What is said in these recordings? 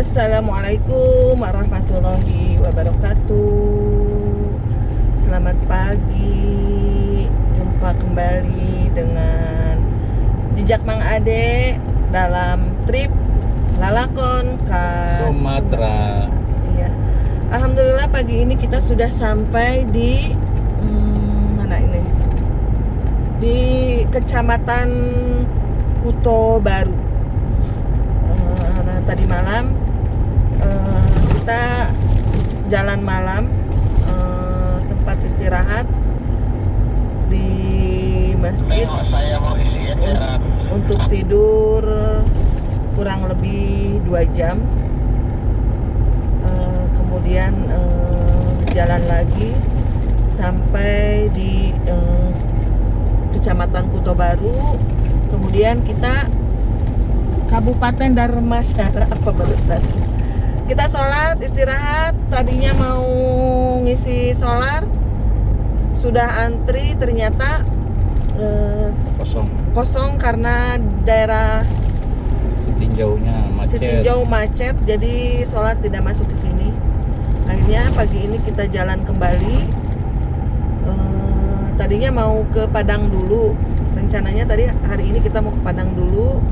Assalamualaikum warahmatullahi wabarakatuh. Selamat pagi. Jumpa kembali dengan Jejak Mang Ade dalam trip Lalakon ke Sumatera. Iya. Alhamdulillah pagi ini kita sudah sampai di mana ini? Di Kecamatan Kuto Baru. Tadi malam kita jalan malam, sempat istirahat di masjid untuk tidur kurang lebih 2 jam. Kemudian jalan lagi sampai di Kecamatan Kuto Baru. Kemudian kita Kabupaten Darmasara apa barusan. Kita sholat, istirahat. Tadinya mau ngisi solar, sudah antri, ternyata kosong karena daerah Sitinjau macet, jadi solar tidak masuk ke sini. Akhirnya pagi ini kita jalan kembali. Tadinya mau ke Padang dulu. Rencananya tadi hari ini kita mau ke Padang dulu.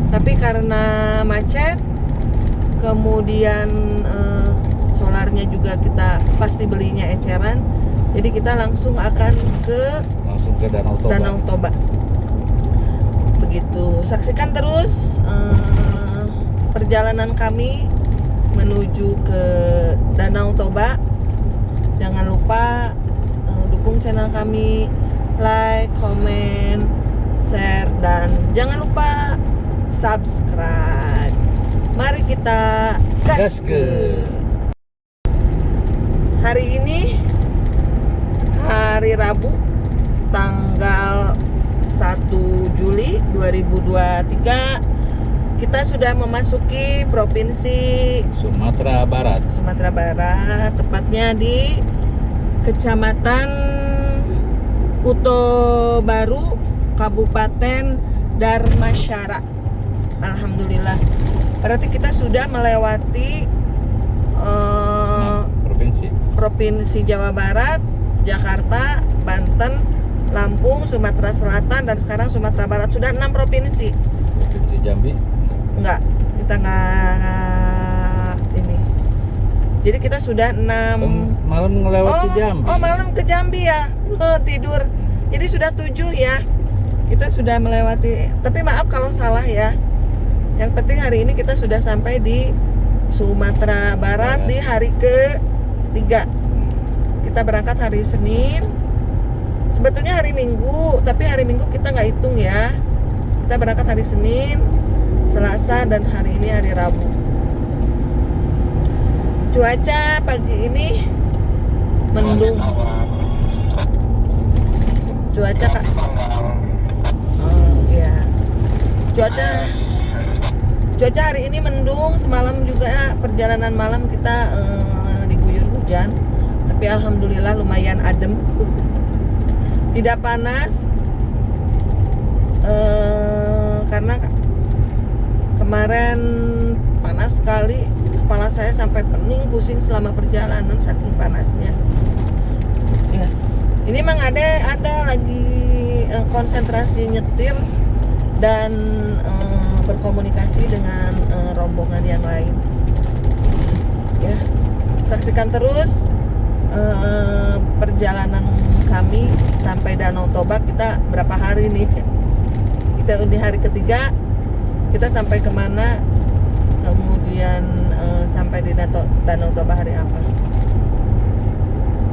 Tapi karena macet, kemudian solarnya juga kita pasti belinya eceran, jadi kita langsung ke Danau Toba. Begitu. Saksikan terus perjalanan kami menuju ke Danau Toba. Jangan lupa dukung channel kami, like, comment, share, dan jangan lupa subscribe. Mari kita gaskeun. Hari ini hari Rabu tanggal 1 Juli 2023. Kita sudah memasuki provinsi Sumatera Barat, tepatnya di Kecamatan Kuto Baru, Kabupaten Darmasara. Alhamdulillah. Berarti kita sudah melewati provinsi Jawa Barat, Jakarta, Banten, Lampung, Sumatera Selatan, dan sekarang Sumatera Barat. Sudah 6 provinsi. Provinsi Jambi? Enggak, kita enggak ini. Jadi kita sudah 6. Malam melewati Jambi. Oh, malam ke Jambi ya. Tidur. Jadi sudah 7 ya. Kita sudah melewati. Tapi maaf kalau salah ya. Yang penting hari ini kita sudah sampai di Sumatera Barat di hari ke-3. Kita berangkat hari Senin. Sebetulnya hari Minggu, tapi hari Minggu kita nggak hitung ya. Kita berangkat hari Senin, Selasa, dan hari ini hari Rabu. Cuaca pagi ini mendung. Cuaca Kak. Oh iya. Cuaca hari ini mendung. Semalam juga perjalanan malam kita diguyur hujan, tapi alhamdulillah lumayan adem. Tidak panas, karena kemarin panas sekali. Kepala saya sampai pening, pusing selama perjalanan saking panasnya. Ya, ini memang ada lagi konsentrasi nyetir dan berkomunikasi dengan rombongan yang lain. Ya, saksikan terus perjalanan kami sampai Danau Toba. Kita berapa hari nih? Kita di hari ke-3. Kita sampai kemana? Kemudian sampai di Danau Toba hari apa?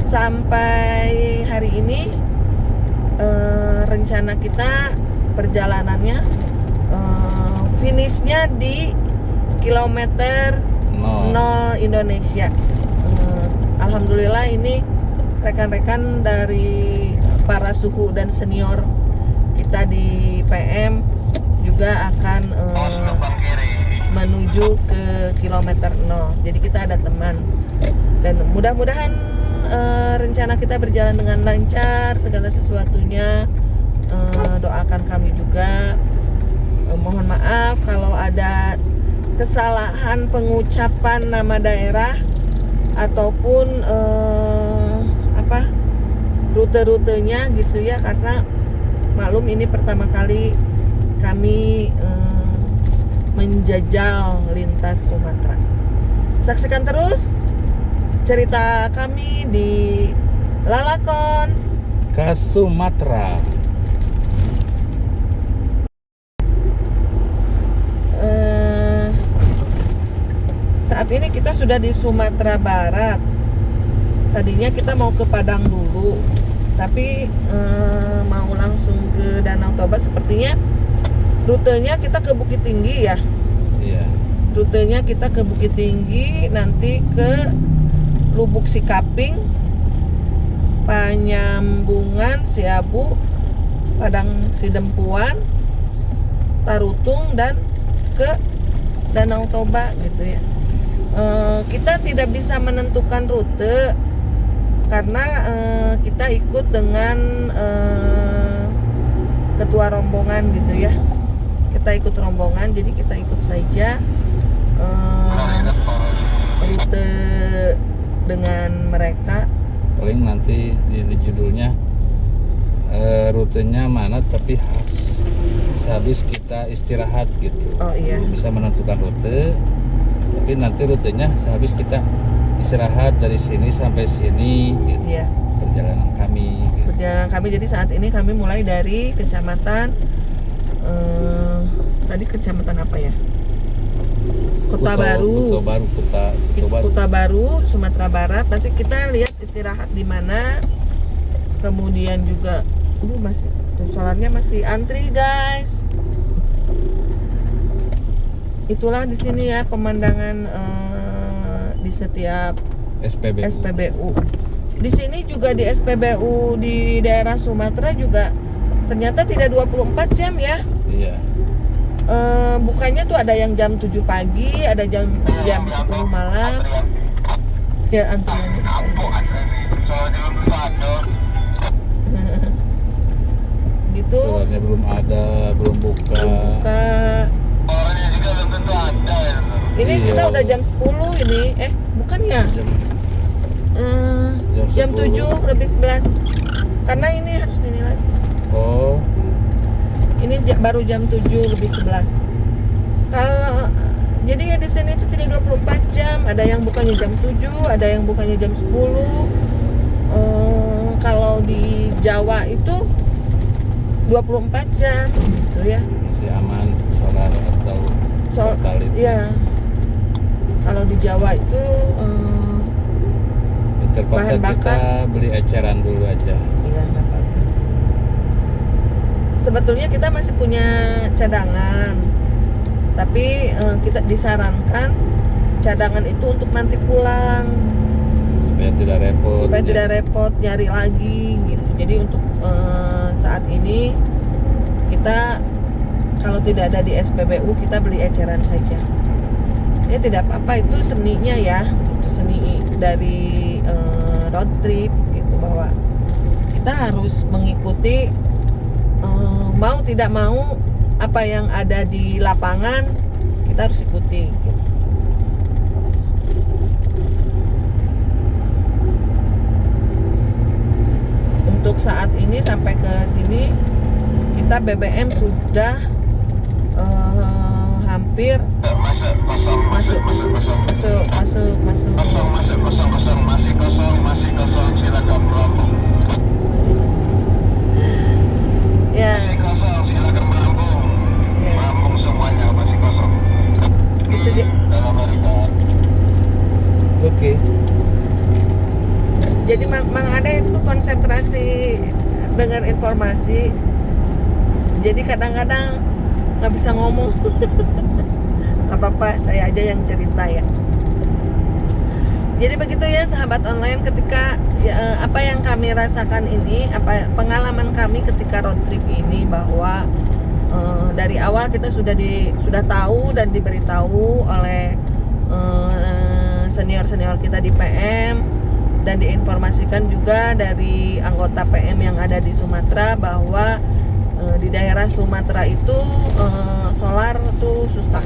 Sampai hari ini rencana kita perjalanannya finishnya di kilometer 0 Indonesia. Alhamdulillah ini rekan-rekan dari para suhu dan senior kita di PM juga akan menuju ke kilometer 0. Jadi kita ada teman, dan mudah-mudahan rencana kita berjalan dengan lancar, segala sesuatunya. Doakan kami juga. Mohon maaf kalau ada kesalahan pengucapan nama daerah ataupun rute-rutenya gitu ya, karena maklum ini pertama kali kami menjajal lintas Sumatera. Saksikan terus cerita kami di Lalakon Ke Sumatera. Saat ini kita sudah di Sumatera Barat. Tadinya kita mau ke Padang dulu, tapi mau langsung ke Danau Toba. Sepertinya rutenya kita ke Bukit Tinggi ya. Iya. Rutenya kita ke Bukit Tinggi, nanti ke Lubuk Sikaping, Panyambungan, Siabu, Padang Sidempuan, Tarutung, dan ke Danau Toba gitu ya. Kita tidak bisa menentukan rute karena kita ikut dengan ketua rombongan gitu ya. Kita ikut rombongan, jadi kita ikut saja rute dengan mereka. Paling nanti di judulnya rutenya mana, tapi sehabis kita istirahat gitu. Oh iya. Bisa menentukan rute, tapi nanti rutenya sehabis kita istirahat dari sini sampai sini gitu. Iya. Perjalanan kami gitu. Perjalanan kami, jadi saat ini kami mulai dari kecamatan tadi kecamatan apa ya? Kota Baru, Kota Baru, Sumatera Barat. Nanti kita lihat istirahat di mana. Kemudian juga, masih solarnya masih antri guys. Itulah di sini ya pemandangan di setiap SPBU. Di sini juga di SPBU di daerah Sumatera juga ternyata tidak 24 jam ya. Iya. Bukannya tuh ada yang jam 7 pagi, ada jam 10 malam. Ya antrian. Gitu. Soalnya belum ada, belum buka. Ini Iya. kita udah jam 10 ini. Bukan ya? Jam 7 lebih 11. Karena ini harus ini lagi. Oh. Ini baru jam 7 lebih 11. Kalau jadi ya di sini itu tidak 24 jam, ada yang bukannya jam 7, ada yang bukannya jam 10. Kalau di Jawa itu 24 jam gitu ya. Masih aman solar atau pertalit. Iya. Kalau di Jawa itu Terpaksa bahan bakar. kita beli eceran dulu aja. Iya, nggak apa-apa. Sebetulnya kita masih punya cadangan, tapi kita disarankan cadangan itu untuk nanti pulang Supaya tidak repot. supaya tidak repot nyari lagi gitu. Jadi untuk saat ini kita kalau tidak ada di SPBU kita beli eceran saja. Ya tidak apa-apa, itu seninya ya, itu seni dari road trip gitu, bahwa kita harus mengikuti mau tidak mau apa yang ada di lapangan kita harus ikuti gitu. Untuk saat ini sampai ke sini kita BBM sudah hampir masuk ya. Gitu dia. Oke. Jadi Mang Ade itu konsentrasi dengar informasi. Jadi kadang-kadang nggak bisa ngomong. Nggak apa-apa, saya aja yang cerita ya. Jadi begitu ya sahabat online, ketika apa yang kami rasakan ini, pengalaman kami ketika road trip ini, bahwa dari awal kita sudah tahu dan diberitahu oleh senior kita di PM, dan diinformasikan juga dari anggota PM yang ada di Sumatera bahwa di daerah Sumatera itu solar tuh susah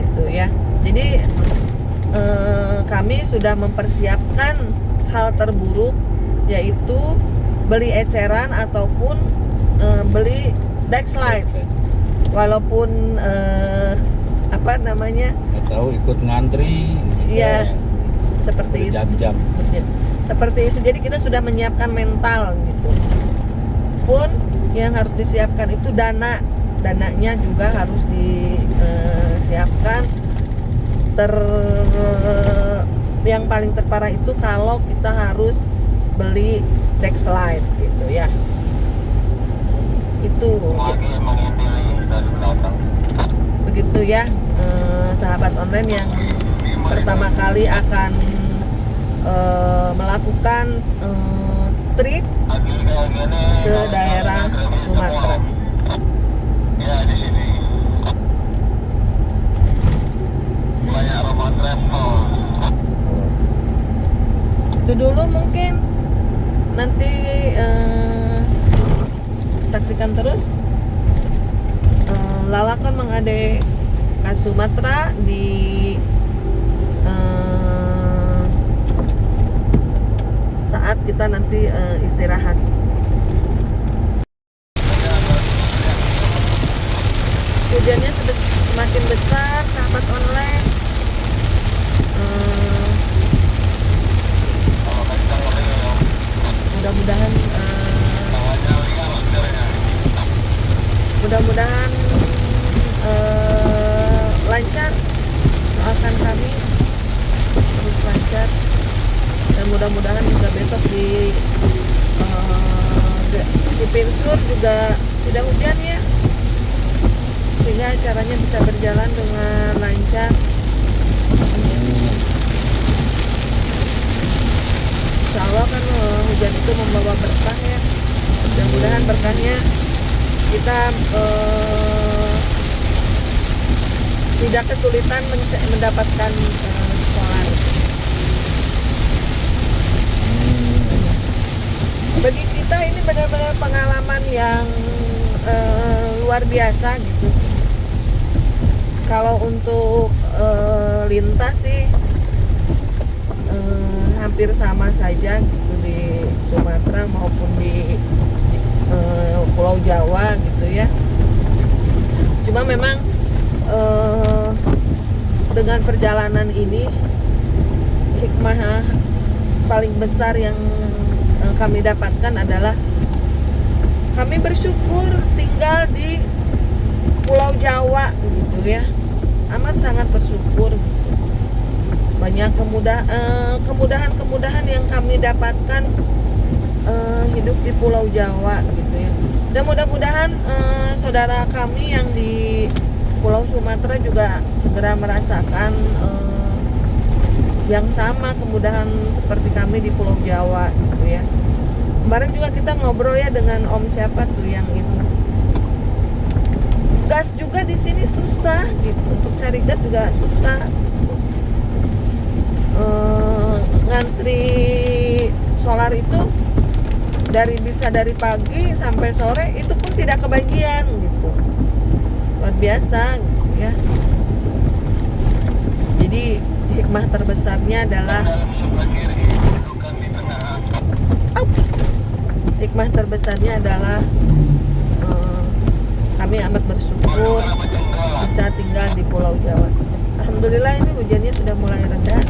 gitu ya. Jadi kami sudah mempersiapkan hal terburuk, yaitu beli eceran ataupun beli deck slide, walaupun apa namanya, atau ikut ngantri bisa iya seperti itu. berjam-jam. Seperti itu. Jadi kita sudah menyiapkan mental gitu. Pun yang harus disiapkan itu dananya juga harus disiapkan. Yang paling terparah itu kalau kita harus beli deck slide gitu ya. Itu begitu ya, sahabat online yang pertama kali akan melakukan trip ke daerah Sumatera. Ya, di sini banyak rumah travel. Itu dulu mungkin, nanti saksikan terus Lalakan mengade ke Sumatera di saat kita nanti istirahat. Hujannya semakin besar, sahabat online. Mudah-mudahan lancar. Doakan kami terus lancar, dan mudah-mudahan juga besok di Cipinsur juga tidak hujan ya, sehingga acaranya bisa berjalan dengan lancar. Insya Allah kan hujan itu membawa berkah ya. Mudah-mudahan berkahnya kita tidak kesulitan mendapatkan solar. Bagi kita ini benar-benar pengalaman yang luar biasa gitu. Kalau untuk lintas sih hampir sama saja gitu di Sumatera maupun di Pulau Jawa gitu ya. Cuma memang dengan perjalanan ini, hikmah paling besar yang kami dapatkan adalah kami bersyukur tinggal di Pulau Jawa gitu ya. Amat sangat bersyukur gitu. Banyak kemudahan yang kami dapatkan hidup di Pulau Jawa gitu ya. Dan mudah-mudahan saudara kami yang di Pulau Sumatera juga segera merasakan yang sama kemudahan seperti kami di Pulau Jawa gitu ya. Kemarin juga kita ngobrol ya dengan Om siapa tuh yang itu. Gas juga di sini susah gitu, untuk cari gas juga susah. Ngantri solar itu bisa dari pagi sampai sore, itu pun tidak kebagian gitu. Luar biasa gitu ya. Jadi hikmah terbesarnya adalah kami amat bersyukur bisa tinggal di Pulau Jawa. Alhamdulillah ini hujannya sudah mulai reda.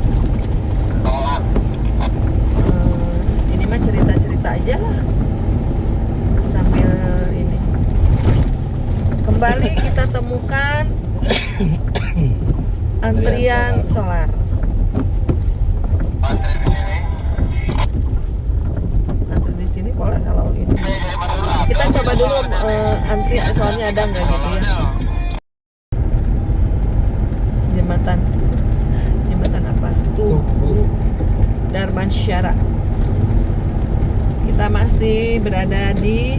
Ini mah cerita-cerita aja lah sambil ini. Kembali kita temukan antrian solar. Antri di sini boleh kalau ini. Kita coba dulu antri soalnya ada nggak gitu ya. Jembatan apa? Tugu Darmansyara. Kita masih berada di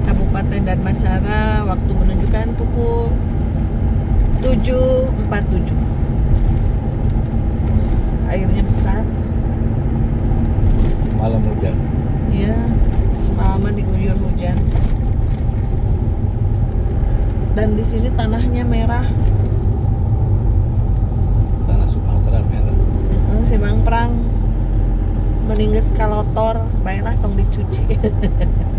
Kabupaten Darmansyara. Waktu menunjukkan pukul 7.47. Airnya besar. Malam hujan. Iya, semalaman diguyur hujan. Dan di sini tanahnya merah. Mang Prang meningges kalotor baiklah tong dicuci.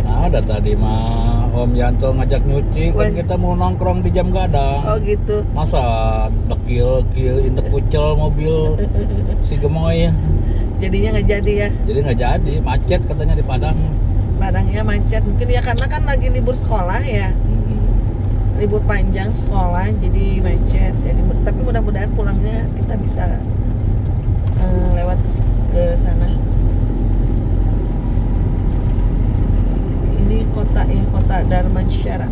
Nah, ada tadi mah Om Yanto ngajak nyuci kan Wah. kita mau nongkrong di jam gadang. Oh gitu. Masa dekil indek kucel mobil si gemoy. Jadinya nggak jadi ya. Jadi nggak jadi, macet katanya di Padang. Padangnya macet mungkin ya karena kan lagi libur sekolah ya. Libur panjang sekolah jadi macet. Jadi tapi mudah-mudahan pulangnya kita bisa lewat ke sana. Ini kota ya, kota Darmansyara,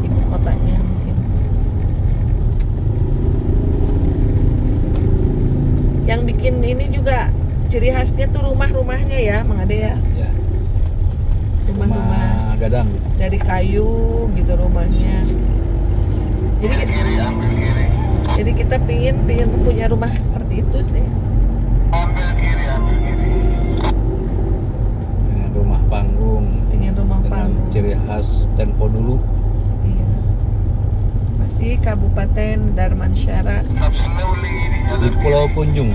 ibu kotanya mungkin. Yang bikin ini juga ciri khasnya tuh rumah-rumahnya ya, Mang Ade ya. Ya. Rumah-rumah Gadang. dari kayu gitu rumahnya. Jadi Kiri, ambil kiri. jadi kita pingin punya rumah seperti itu sih. Ambil kiri, ambil kiri. Dengan rumah panggung. Pingin rumah Dengan panggung. ciri khas Tempo dulu. Iya. Masih Kabupaten Darmansyara. Stop slowly ini Di jalan Pulau Punjung.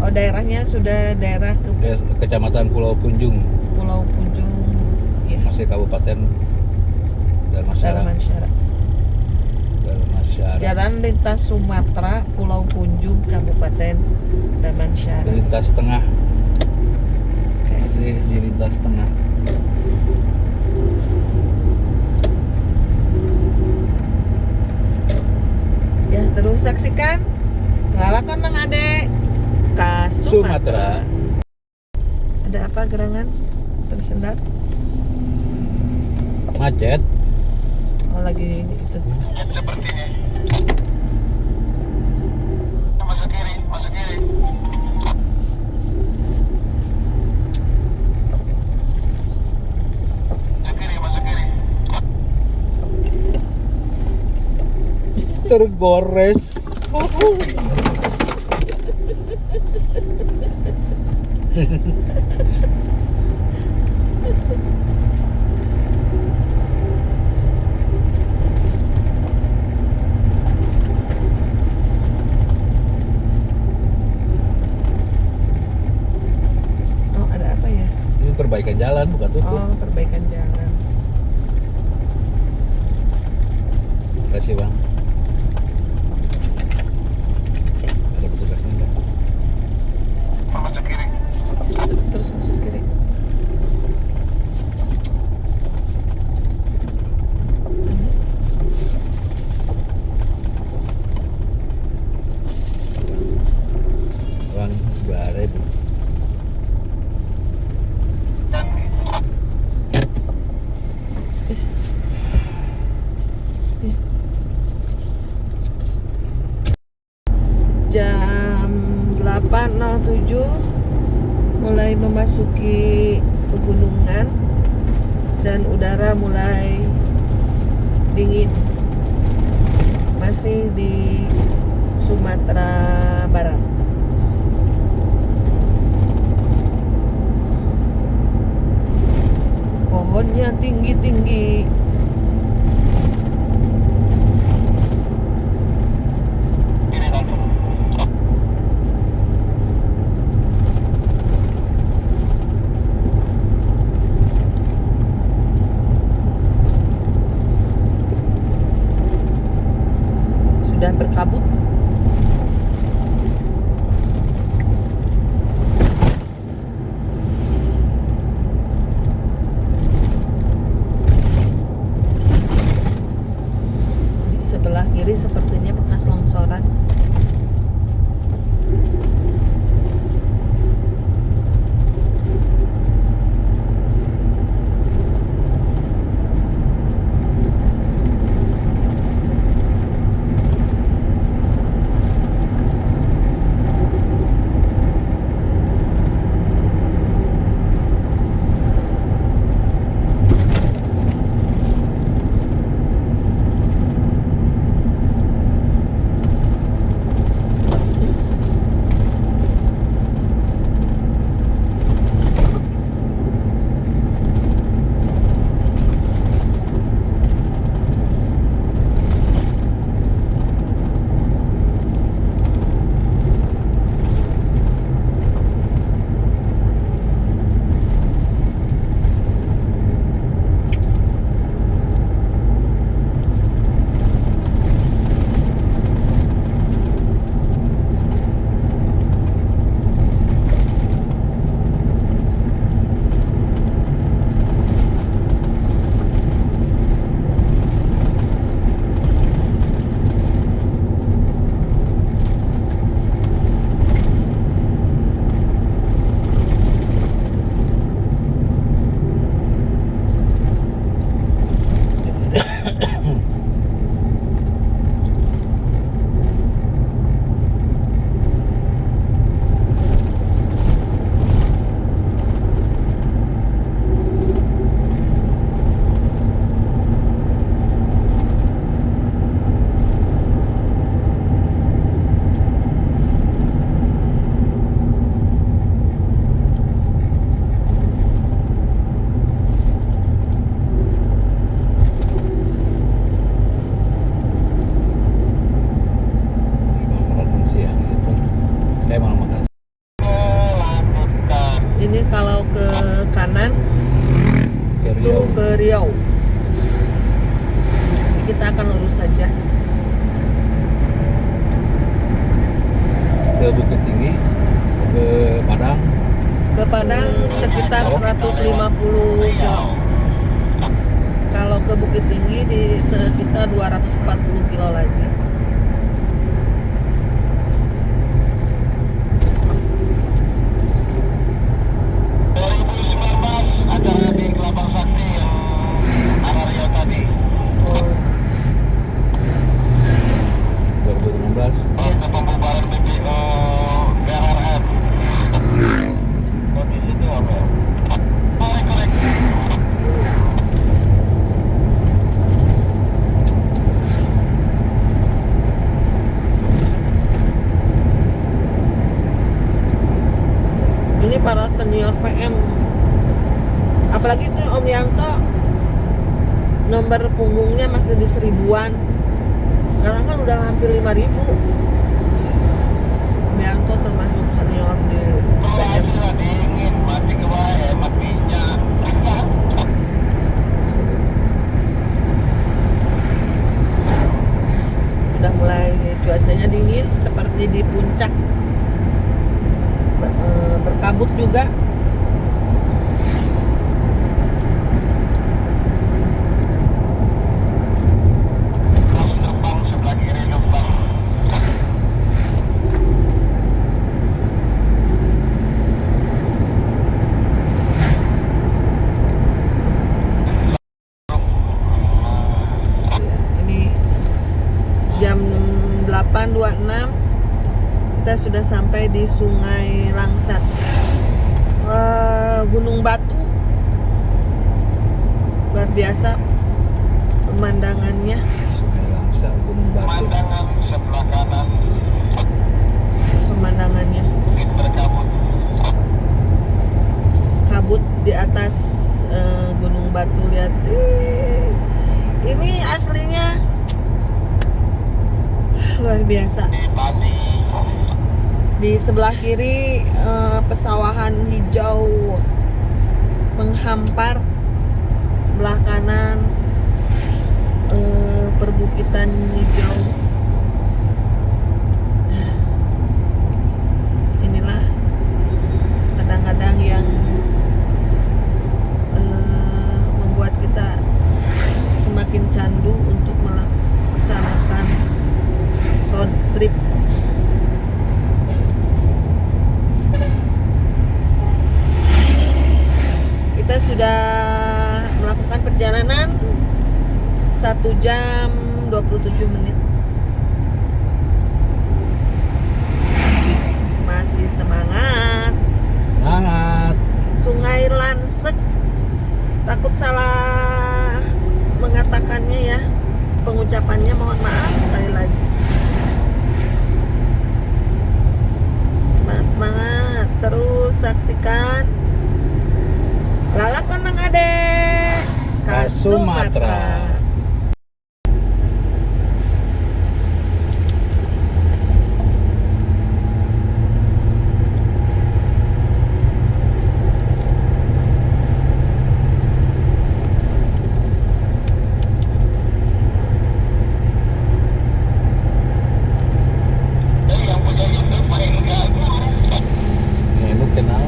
Oh, daerahnya sudah daerah ke Kecamatan Pulau Punjung. Pulau Punjung. Ya, Masih Kabupaten Darmansyara. Darmansyara. Darmansyara. Jalan lintas Sumatera, Pulau Punjung, Kabupaten Darmansyara. Lintas tengah. Oke. Masih di lintas tengah. Ya, terus saksikan ngalakan Mang Ade ke Sumatera. Sumatera. Ada apa gerangan tersendat? Macet. Oh, lagi itu. sepertinya. Masuk kiri, masuk kiri. Masuk kiri, masuk kiri. Tergores. Oh, ada apa ya? Ini perbaikan jalan bukan tutup. Oh, perbaikan jalan. Terima kasih bang. Ada petugasnya enggak? Masuk kiri. Terus masuk kiri. Bang, nggak ada itu. Dan Is. Ih. Jam 8.07 mulai memasuki pegunungan dan udara mulai dingin. Masih di Sumatera Barat. Pohonnya tinggi-tinggi. kiri langsung. Sudah berkabut. Di sebelah kiri sepertinya bekas longsoran. Riau. ke Riau. Jadi kita akan lurus saja Ke Bukit Tinggi, ke Padang. ke Padang sekitar 150 kilo. Kalau ke Bukit Tinggi di sekitar 240 kilo lagi. Acara di Kelabang Sakti yang arah Riau tadi. Oh, 2016. Waktu pembubaran BPO BRRM. Kondisi itu apa ya? Korek. ini para senior PM. Apalagi itu Om Yanto, nomor punggungnya masih di 1000-an. Sekarang kan udah hampir 5000. Om Yanto termasuk senior di PM. Lah dingin, mati ke wae, hemat minyak. Sudah mulai cuacanya dingin seperti di puncak. Berkabut juga. Lubang sebelah kiri lubang. Ini jam 8.26 kita sudah sampai di Sungai Langsat. Gunung Batu, luar biasa pemandangannya. Sungai Langsa, Gunung Batu. Pemandangan sebelah kanan Pemandangannya bukit berkabut. kabut di atas Gunung Batu. Lihat, ini aslinya luar biasa. Di Bali. Di sebelah kiri pesawahan hijau menghampar, sebelah kanan perbukitan hijau. Inilah kadang-kadang yang membuat kita semakin candu untuk melaksanakan road trip. Kita sudah melakukan perjalanan 1 jam 27 menit. Masih semangat. Semangat. Sungai Lansek, takut salah mengatakannya ya, pengucapannya, mohon maaf sekali lagi. Semangat, terus saksikan Lalakan Mang Ade Ka Sumatera. Jadi yang punya YouTube main gagu. Ini lu kenal.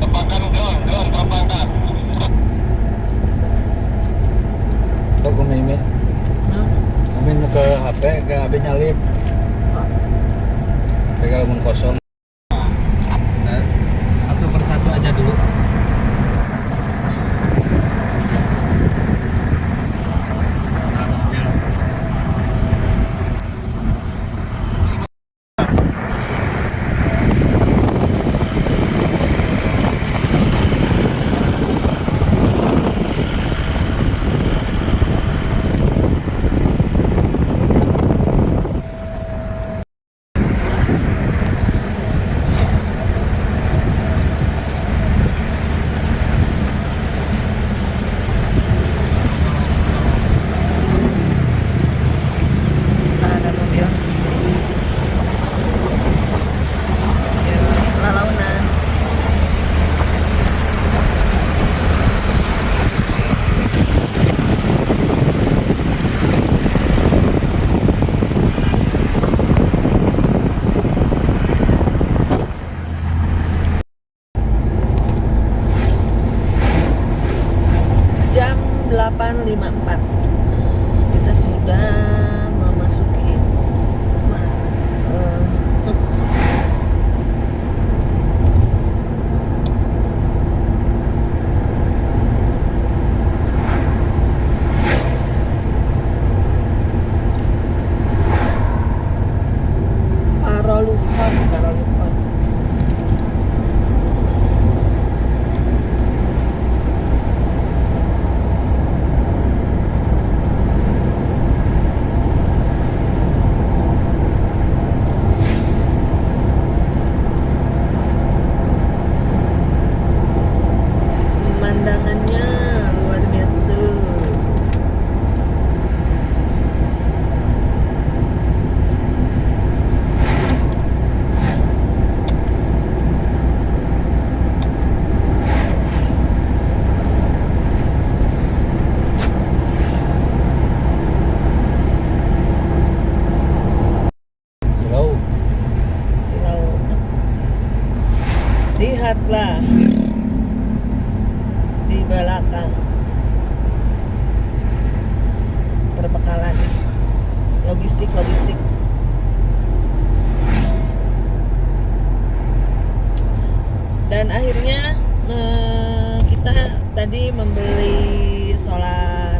Tebakan drone terbakar. Kok kumimin? Nah, Amin ke HP, ke AB nyalip. Tapi kalau mun kosong. Nah, satu persatu aja dulu. 854. Kita sudah memasuki Paroluhon. Pemandangannya luar biasa. Silau. Silau. Lihatlah di belakang perbekalan logistik. Dan akhirnya kita tadi membeli solar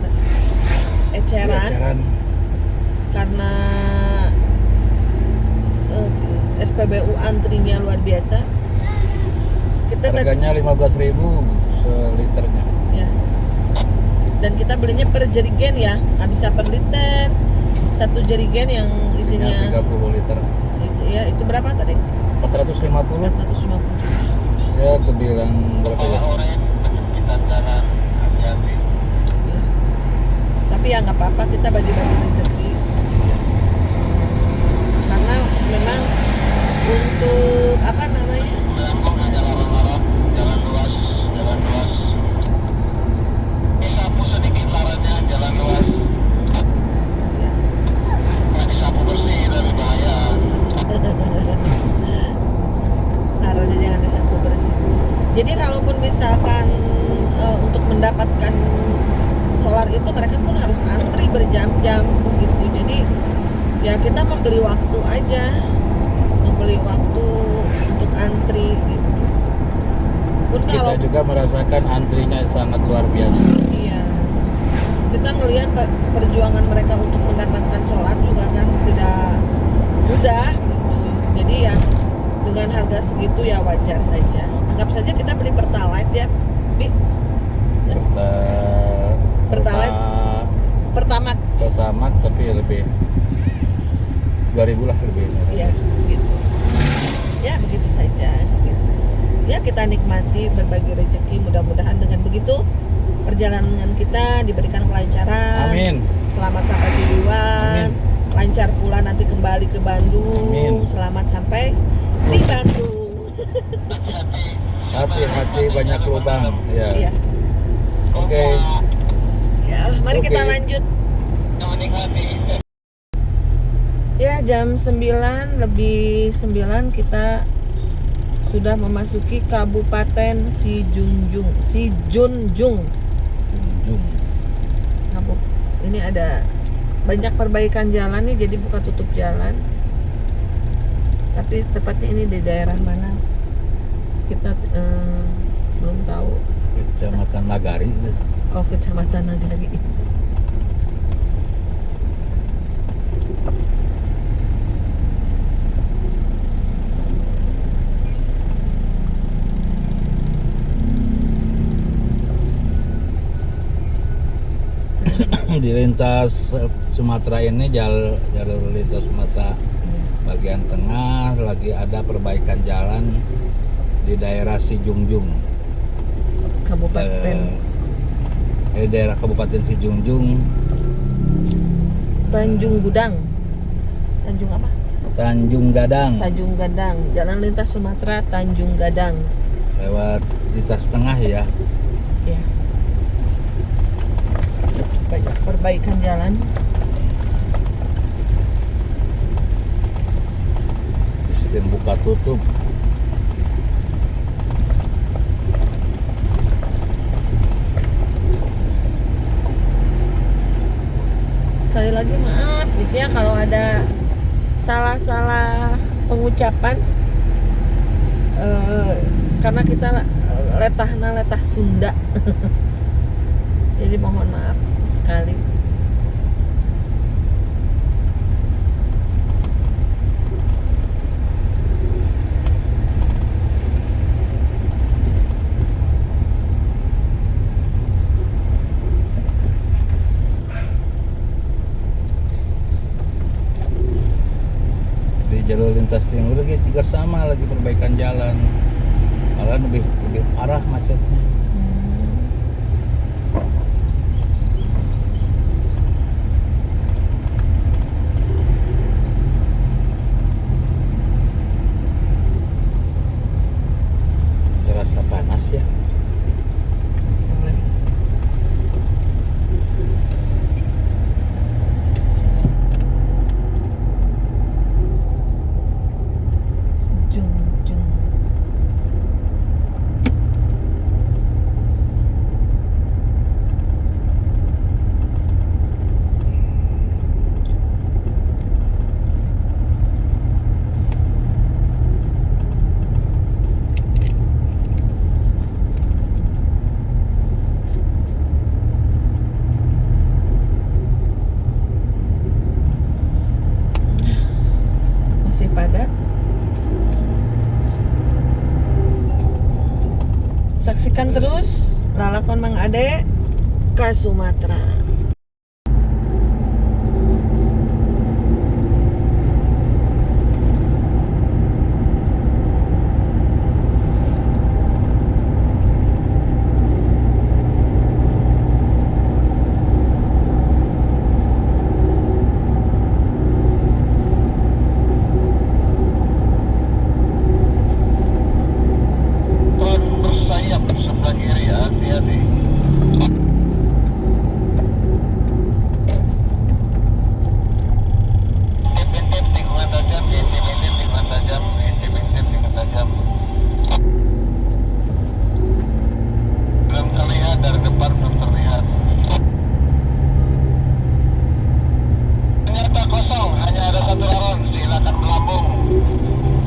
eceran karena SPBU antrinya luar biasa. Kita Harganya 15.000 seliternya. ya. Dan kita belinya per jerigen ya, nggak bisa per liter. Satu jerigen yang Isinya isinya 30 liter. ya itu berapa tadi? 450. 450. Ya kebilang berapa ya? Kepala oren kita jalan hati-hati. Ya. Tapi ya nggak apa-apa, kita bagi-bagi rezeki. Karena memang untuk apa namanya? Melambung ke jalan Arab, jalan luas. Disapu sedikit larannya, jalan luas. Ya. Nggak disapu bersih, lebih bahaya. Harusnya jangan disapu bersih. Jadi kalaupun misalkan untuk mendapatkan solar itu mereka pun harus antri berjam-jam gitu. Jadi ya kita membeli waktu aja, membeli waktu untuk antri gitu. Pun kalau Kita juga merasakan antrinya sangat luar biasa. iya, kita ngelihat perjuangan mereka untuk mendapatkan solar juga kan tidak mudah gitu. Jadi ya dengan harga segitu ya wajar saja. Anggap saja kita beli Pertalite ya, Bi. Pertalite. Pertamax tapi lebih 2.000 lah lebih. Iya, gitu. Ya begitu saja. Gitu. Ya kita nikmati berbagi rezeki. Mudah-mudahan dengan begitu perjalanan kita diberikan kelancaran. Amin. Selamat sampai tujuan. Amin. Lancar pula nanti kembali ke Bandung. Amin. Selamat sampai di Bandung. Hati-hati banyak lubang. Ya. Iya. Oke. Ya, mari Oke. kita lanjut. Menikmati. Ya, jam 9 lebih 9 kita sudah memasuki Kabupaten Sijunjung. Ini ada banyak perbaikan jalan nih, jadi buka tutup jalan. Tapi tepatnya ini di daerah mana? Kita belum tahu. Kecamatan Nagari. Oh, Kecamatan Nagari. Di lintas Sumatera ini jalur lintas Sumatera bagian tengah lagi ada perbaikan jalan di daerah Sijunjung. Kabupaten Daerah Kabupaten Sijunjung, Tanjung Gudang. Tanjung apa? Tanjung Gadang. Tanjung Gadang. Jalan lintas Sumatera Tanjung Gadang. Lewat lintas tengah ya. Ya. Banyak perbaikan jalan. Sistem buka tutup. lagi maaf gitu ya kalau ada salah-salah pengucapan, karena kita letah Sunda. Jadi mohon maaf sekali. Di jalur lintas timur juga sama, lagi perbaikan jalan, malah lebih parah macetnya. Terasa panas ya. Junjung. Masih padat. Saksikan terus lalakon Mang Ade ke Sumatera. Tron bersayap sebelah kiri ya, hati-hati. Intip tikungan tajam, intip tikungan tajam, intip tikungan tajam. Belum terlihat dari depan, belum terlihat. Ternyata kosong, hanya ada satu laron, silakan melambung.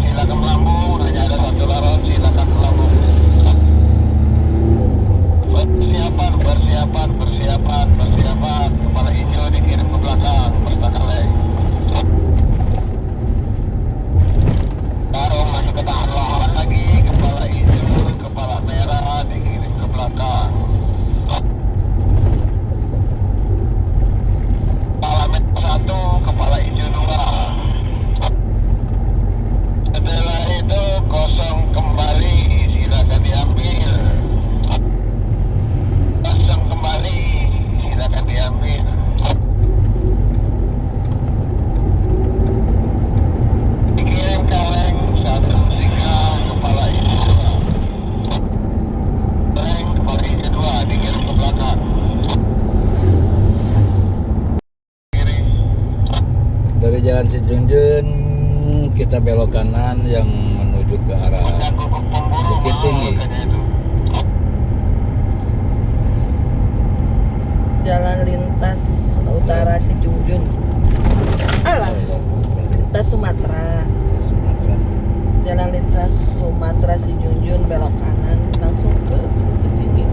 Silakan melambung, hanya ada satu laron, silakan melambung. Bersiapan. Kepala hijau dikirim ke belakang, berstakaleng. Taruh masuk ke tahan lahan lagi, kepala hijau, kepala merah dikirim ke belakang. Kepala merah 1, kepala hijau 2. Setelah itu kosong kembali, silakan diambil. Kosong kembali, silakan diambil. Dikirim kaleng 1 singa, kepala hijau 2. Kaleng kepala hijau 2 dikirim ke belakang. Kiri. Dari jalan Sijunjun kita belok kanan yang menuju ke arah Puncak Gubuk Pemburu, Bukit Tinggi. katanya itu. Jalan lintas utara Sijunjun. Alah, lintas Sumatera. Sumatera. Jalan lintas Sumatera Sijunjun belok kanan langsung ke Bukit Tinggi.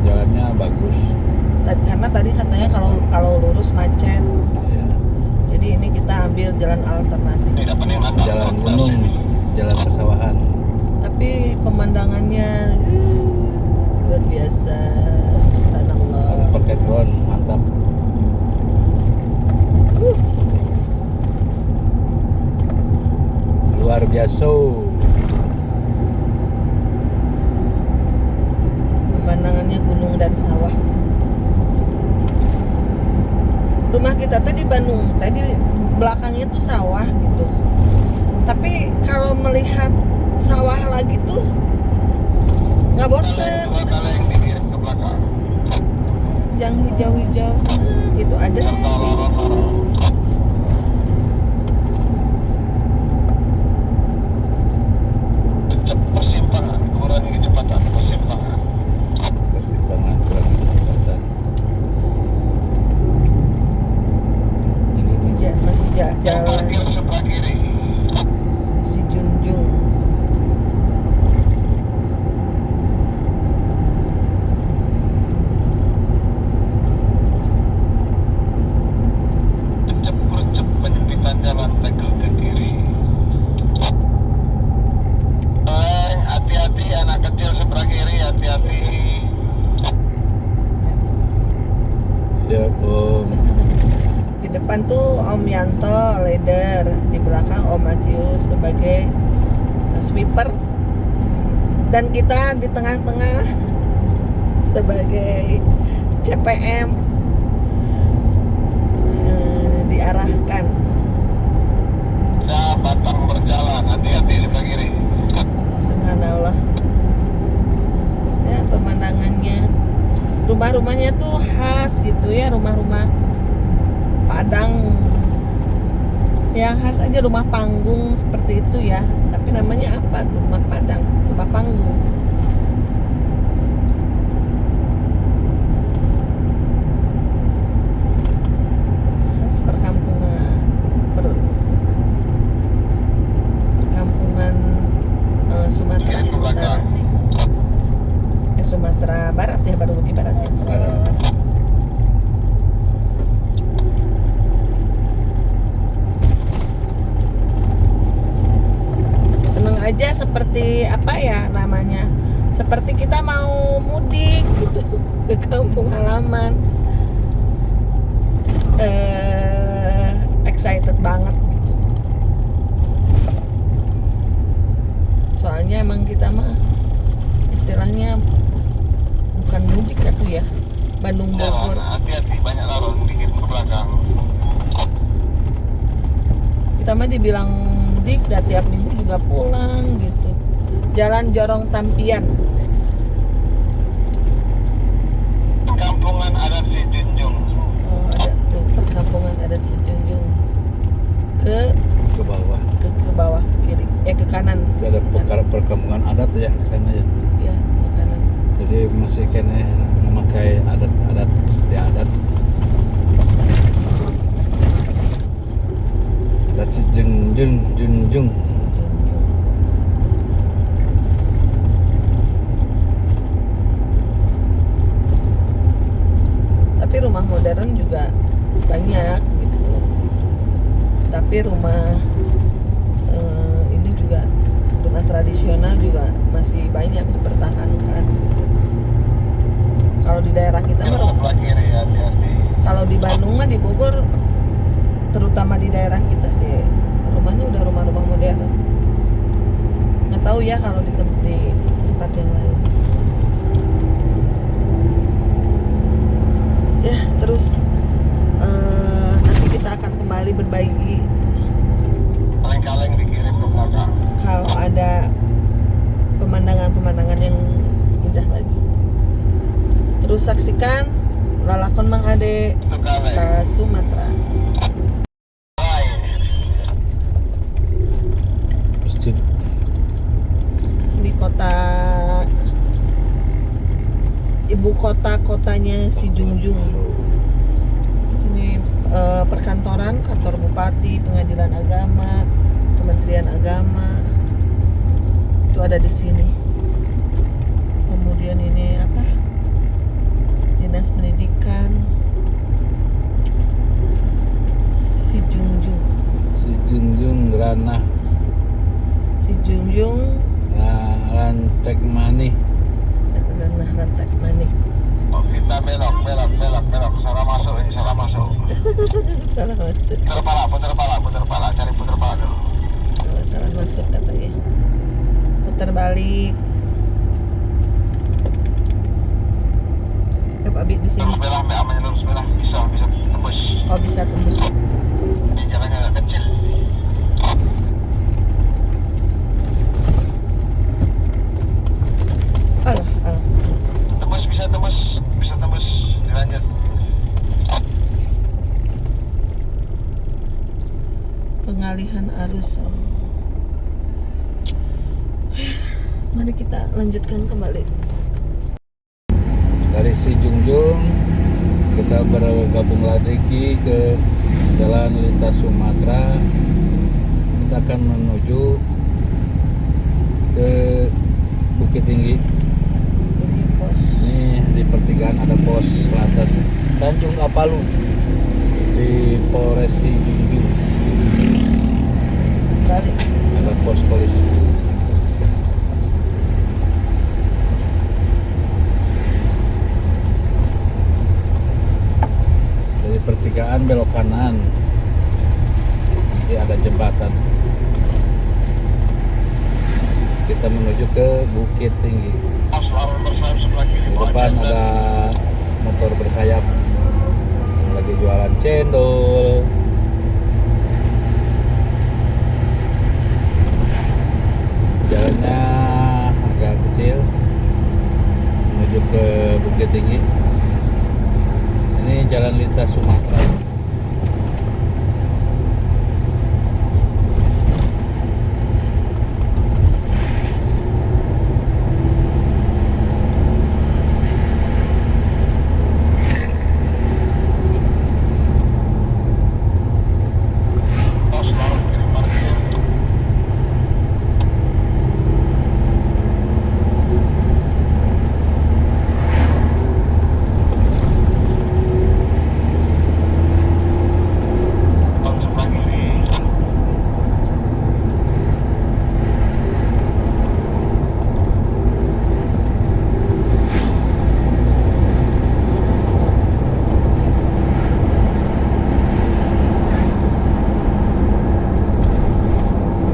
Jalannya bagus. Karena tadi katanya kalau lurus macet. Ya. Jadi ini kita ambil jalan alternatif. Tidak penikmatan. Jalan gunung, jalan persawahan. Tapi pemandangannya luar biasa. Subhanallah. Ada pakai drone, mantap. Luar biasa. Pemandangannya gunung dan sawah. Rumah kita tuh di Bandung, tadi belakangnya tuh sawah gitu. Tapi kalau melihat sawah lagi tuh nggak bosen. Kaleng dikirim ke belakang. Yang hijau-hijau seneng gitu ada. Serta lorong-lorong. Yang jalan parkir sebelah kiri. Si Junjung. Cep penyempitan jalan tegel ke kiri. Hati-hati anak kecil sebelah kiri, hati-hati. Siap Om. Di depan tuh Om Yanto leader, di belakang Om Matius sebagai sweeper, dan kita di tengah-tengah sebagai CPM diarahkan. Ya, batang berjalan, hati-hati sebelah kiri. Subhanallah. Ya, pemandangannya, rumah-rumahnya tuh khas gitu ya, rumah-rumah Padang yang khas aja, rumah panggung seperti itu ya. Tapi namanya apa tuh? Rumah Padang, rumah panggung. Khas perkampungan, perkampungan Sumatera Lihat ke Utara. belakang. Sumatera Barat ya, baru di barat ya. Sumatera Barat. Barat. Seneng aja seperti apa ya namanya, seperti kita mau mudik gitu ke kampung halaman. Excited banget gitu. Soalnya emang kita mah istilahnya bukan mudik atuh ya, Bandung Jalan, Bogor. hati-hati banyak lalon dikit ke belakang. Kita mah dibilang mudik, dan tiap minggu juga pulang gitu. Jalan Jorong Tampian. Kampungan adat si Junjung. Oh, ada tuh perkampungan adat Sejunjung. Ke Ke bawah. bawah ke kiri, ke kanan. Ada perkampungan adat ya di sana ya. Ya, ke kanan. Jadi masih kena memakai adat istiadat. Adat si Junjung. Sejunjung. Tapi rumah modern juga banyak gitu. Tapi rumah ini juga, rumah tradisional juga masih banyak dipertahankan. Kalau di daerah kita mah, Sebelah kiri, hati-hati. kalau di Bandung mah, di Bogor, terutama di daerah kita sih rumahnya udah rumah-rumah modern. Nggak tahu ya kalau di tempat yang lain. Ya, terus nanti kita akan kembali berbagi Kaleng-kaleng dikirim ke belakang. kalau ada pemandangan-pemandangan yang indah lagi. Terus saksikan lalakon Mang Ade Itu kaleng. ke Sumatera. Masjid Di kota, ibu kotanya si Junjung. Sini perkantoran, kantor bupati, pengadilan agama, kementerian agama itu ada di sini. Kemudian ini apa? Dinas pendidikan si Junjung. Si Junjung Ranah Si Junjung Rantek Mani. Ranah Rantak Manik. Oh, kita belok. Salah masuk ini, salah masuk. Salah masuk. Putar pala, cari putar pala dulu. Oh, salah masuk katanya. Putar balik. Apa Abi di sini? Terus belah, amannya lurus belah. Bisa tembus. Oh, bisa tembus. Ini jalannya agak kecil. Alah. Bisa tembus. Dilanjut. Pengalihan arus. Mari kita lanjutkan kembali. Dari si Junjung kita bergabung lagi ke jalan lintas Sumatera. Kita akan menuju ke Bukit Tinggi. Ini pos. Ini di pertigaan ada pos lantas Tanjung Apalu di Polres Junjung. Balik. Ada pos polisi. Dari pertigaan belok kanan. Nanti ada jembatan. Kita menuju ke Bukit Tinggi. Selalu bersayap sebelah kiri. Di depan ada motor bersayap yang lagi jualan cendol. Jalannya agak kecil menuju ke Bukit Tinggi. Ini jalan lintas Sumatera. Selalu kiri parkir. Sebelah kiri.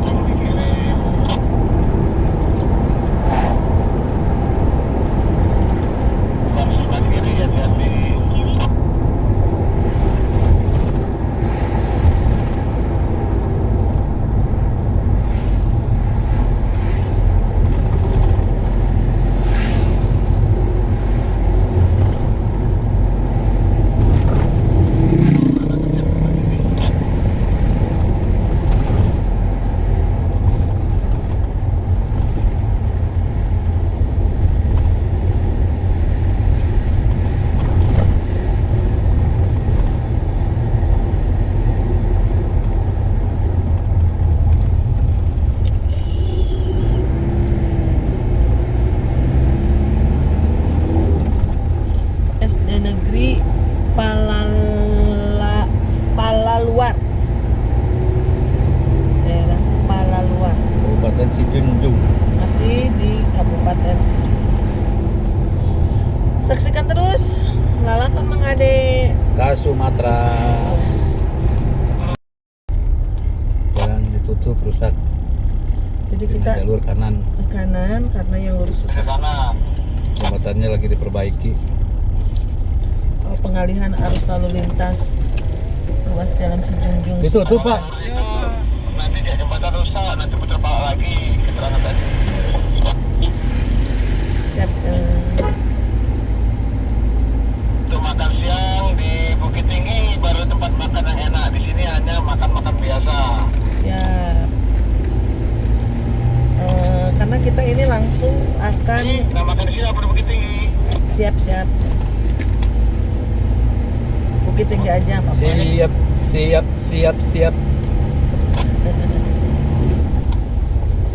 Tolong di kiri. Sebelah kiri, hati-hati. SD Negeri Palaluar. Daerah Palaluar. Kabupaten Sijunjung. Masih di Kabupaten Sijunjung. Saksikan terus Lalakan Mengade. Ke Sumatera. Jalan ditutup rusak. Jadi Pindah kita jalur kanan. ke kanan karena yang lurus Ke susah. kanan. Jembatannya lagi diperbaiki. Pengalihan arus lalu lintas ruas Jalan Sijunjung. Itu tuh Pak. Nanti dia jembatan rusak, nanti putar balik lagi keterangan tadi. Siap. Untuk makan siang di Bukit Tinggi baru tempat makan yang enak. Di sini hanya makan-makan biasa. Siap. Karena kita ini langsung akan Nah, makan di sini apa di Bukit Tinggi? siap. Bukit Tinggi aja Pak. Siap.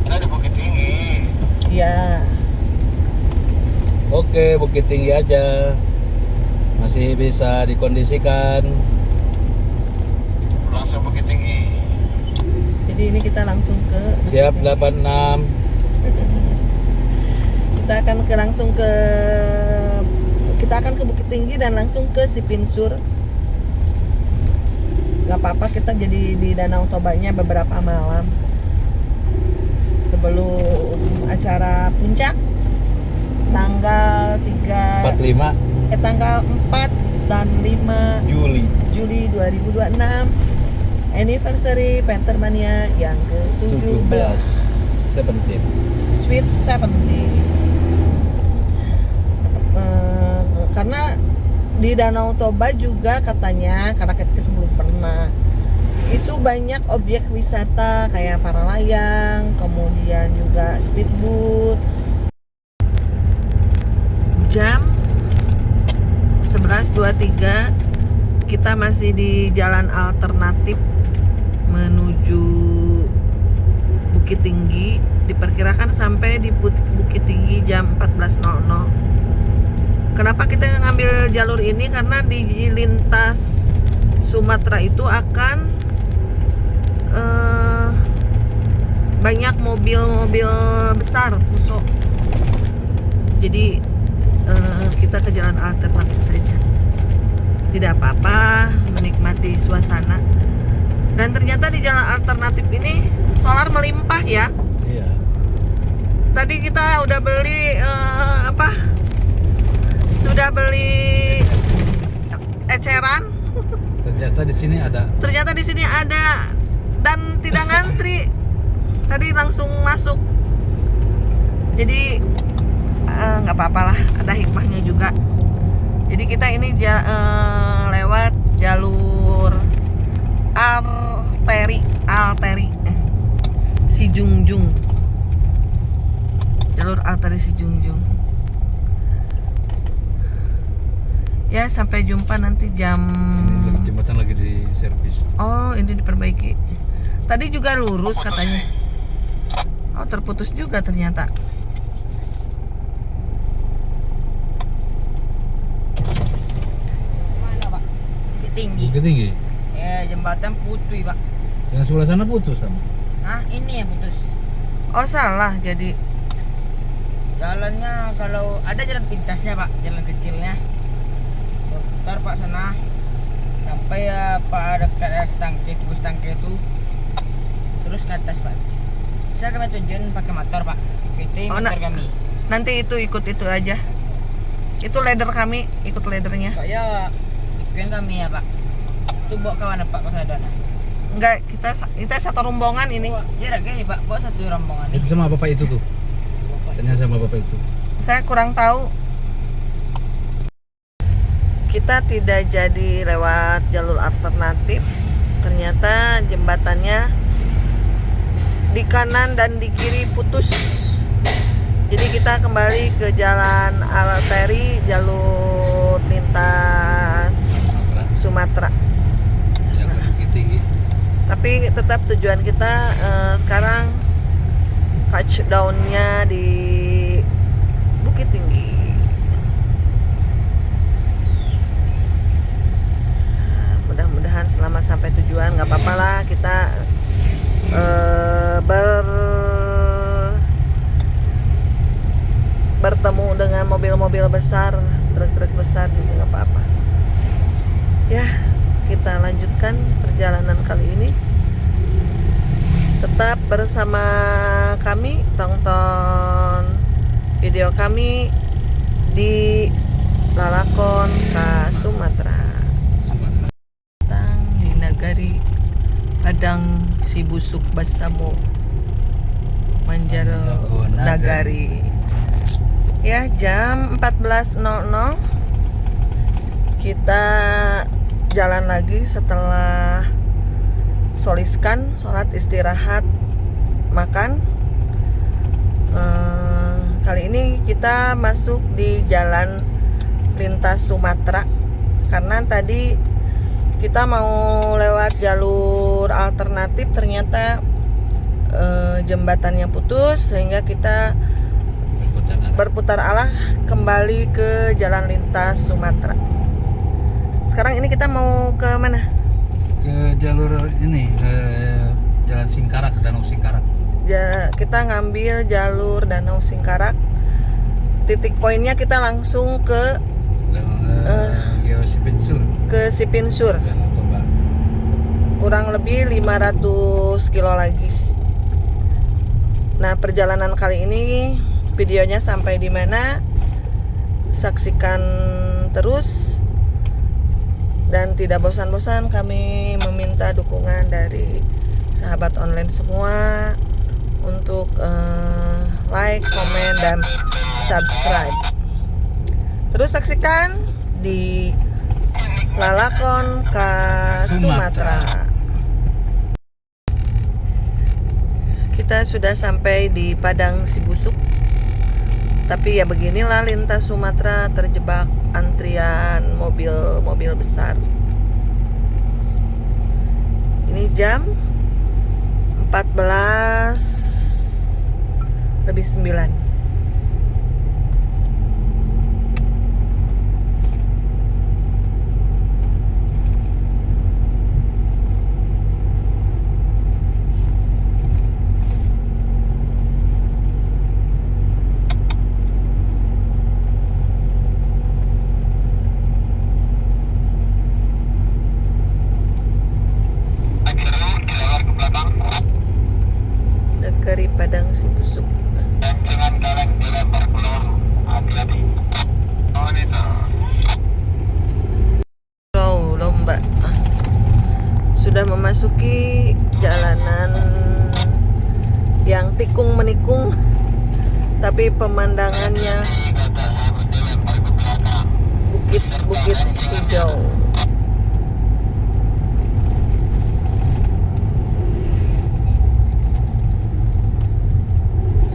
Ada di Bukit Tinggi. Iya. Oke, Bukit Tinggi aja. Masih bisa dikondisikan. Langsung Bukit Tinggi. Jadi ini kita langsung ke Bukit Siap Tinggi. 86. Kita akan ke Bukit Tinggi dan langsung ke Sipinsur. Gak apa-apa kita jadi di Danau Tobanya beberapa malam sebelum acara puncak tanggal 45 tanggal 4 dan 5 Juli. Juli 2026, anniversary Pentermania yang ke-17, 17. Sweet 70. Karena di Danau Toba juga katanya, karena kita belum pernah, itu banyak objek wisata kayak para layang, kemudian juga speedboat. Jam 11.23 kita masih di jalan alternatif menuju Bukit Tinggi. Diperkirakan sampai di Bukit Tinggi jam 14.00. Kenapa kita ngambil jalur ini? Karena di lintas Sumatera itu akan banyak mobil-mobil besar Puso. Jadi kita ke jalan alternatif saja. Tidak apa-apa, menikmati suasana. Dan ternyata di jalan alternatif ini solar melimpah ya. Iya. Tadi kita udah beli sudah beli eceran. Ternyata di sini ada. Ternyata di sini ada dan tidak ngantri. Tadi langsung masuk. Jadi nggak apa-apa lah, ada hikmahnya juga. Jadi kita ini lewat jalur arteri Sijungjung. Jalur arteri Sijungjung. Ya, sampai jumpa nanti jam. Ini jembatan lagi di servis. Oh, ini diperbaiki. Tadi juga lurus katanya. Oh, terputus juga ternyata. Mana Pak? Bukit Tinggi. Bukit Tinggi. Ya jembatan putus Pak. Yang sebelah sana putus sama. Nah ini yang putus. Oh, salah jadi. Jalannya kalau ada jalan pintasnya Pak, jalan kecilnya. Berputar Pak sana. Sampai ya Pak ada stangke itu. Terus ke atas Pak. Bisa kami tunjukin pakai motor Pak. PT Oh, motor kami. Nanti ikut itu aja. Itu leader kami, ikut leadernya. Kok ya ikut kami ya Pak. Itu bawa kawan Pak ke sana. Enggak, kita satu rombongan ini. Ya raga nih Pak, bawa satu rombongan Itu nih. sama bapak itu tuh. Tanya sama bapak itu. Saya kurang tahu. Kita tidak jadi lewat jalur alternatif. Ternyata jembatannya di kanan dan di kiri putus. Jadi kita kembali ke jalan arteri jalur lintas Sumatera. Yang ke Bukit Tinggi. Tapi tetap tujuan kita sekarang touchdown-nya di Bukit Tinggi. Mudah-mudahan selamat sampai tujuan. Nggak apa-apa lah, kita bertemu dengan mobil-mobil besar, truk-truk besar juga nggak apa-apa. Ya, kita lanjutkan perjalanan kali ini. Tetap bersama kami, tonton video kami di Lalakon ka Sumatera. Tang di Nagari Padang Sibusuk Basamo Manjaro Nagari. Ya, jam 14.00 kita jalan lagi setelah soliskan, sholat istirahat, makan. Kali ini kita masuk di jalan lintas Sumatera karena tadi kita mau lewat jalur alternatif, ternyata jembatannya putus sehingga kita berputar arah kembali ke jalan lintas Sumatera. Sekarang ini kita mau ke mana? Ke jalur ini, Jalan Singkarak, Danau Singkarak. Ya, kita ngambil jalur Danau Singkarak. Titik poinnya kita langsung ke Sipinsur. ke Sipinsur. Danau Toba. Kurang lebih 500 kilo lagi. Nah, perjalanan kali ini videonya sampai di mana? Saksikan terus. Dan tidak bosan-bosan kami meminta dukungan dari sahabat online semua untuk like, komen, dan subscribe. Terus saksikan di Lalakon ka Sumatera. Kita sudah sampai di Padang Sibusuk. Tapi ya beginilah lintas Sumatera, terjebak antrian mobil-mobil besar. Ini jam 14:09. Dilebar ke belakang. Negeri Padang Sibusuk. Jangan kaleng dilebar ke bawah. Hati-hati. Oh ini tuh. Lomba sudah memasuki jalanan yang tikung menikung, tapi pemandangannya Kata saya dilempar ke belakang. bukit-bukit hijau.